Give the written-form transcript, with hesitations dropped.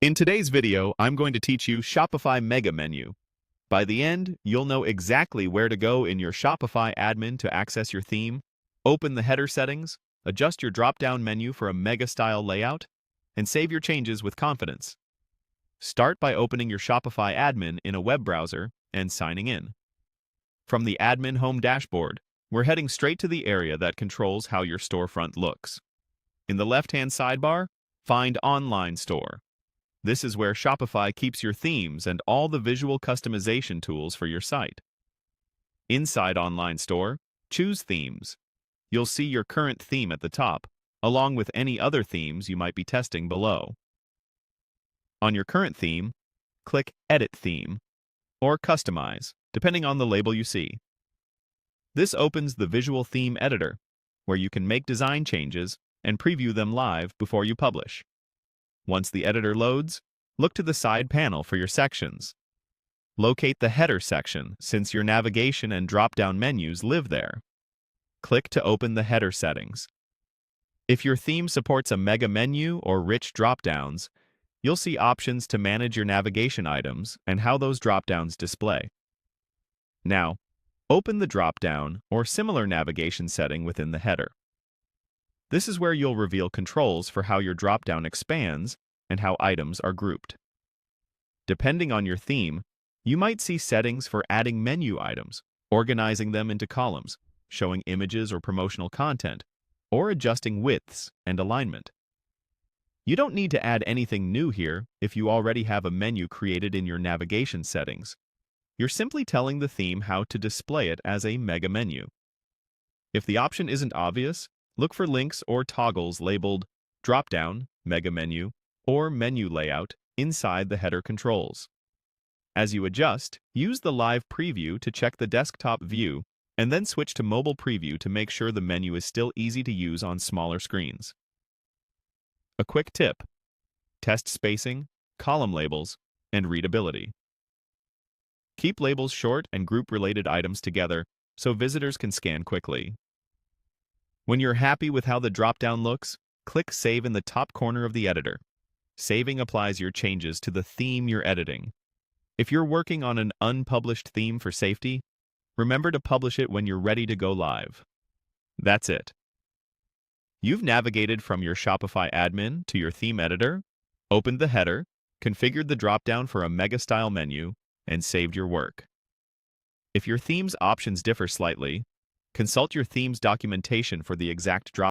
In today's video, I'm going to teach you Shopify Mega Menu. By the end, you'll know exactly where to go in your Shopify admin to access your theme, open the header settings, adjust your drop-down menu for a mega-style layout, and save your changes with confidence. Start by opening your Shopify admin in a web browser and signing in. From the admin home dashboard, we're heading straight to the area that controls how your storefront looks. In the left-hand sidebar, find Online Store. This is where Shopify keeps your themes and all the visual customization tools for your site. Inside Online Store, choose Themes. You'll see your current theme at the top, along with any other themes you might be testing below. On your current theme, click Edit Theme or Customize, depending on the label you see. This opens the Visual Theme Editor, where you can make design changes and preview them live before you publish. Once the editor loads, look to the side panel for your sections. Locate the header section since your navigation and drop-down menus live there. Click to open the header settings. If your theme supports a mega menu or rich drop-downs, you'll see options to manage your navigation items and how those drop-downs display. Now, open the drop-down or similar navigation setting within the header. This is where you'll reveal controls for how your drop-down expands and how items are grouped. Depending on your theme, you might see settings for adding menu items, organizing them into columns, showing images or promotional content, or adjusting widths and alignment. You don't need to add anything new here if you already have a menu created in your navigation settings. You're simply telling the theme how to display it as a mega menu. If the option isn't obvious, look for links or toggles labeled Dropdown, Mega Menu, or Menu Layout inside the header controls. As you adjust, use the live preview to check the desktop view, and then switch to mobile preview to make sure the menu is still easy to use on smaller screens. A quick tip: test spacing, column labels, and readability. Keep labels short and group related items together so visitors can scan quickly. When you're happy with how the drop-down looks, click Save in the top corner of the editor. Saving applies your changes to the theme you're editing. If you're working on an unpublished theme for safety, remember to publish it when you're ready to go live. That's it. You've navigated from your Shopify admin to your theme editor, opened the header, configured the drop-down for a mega-style menu, and saved your work. If your theme's options differ slightly, consult your theme's documentation for the exact drop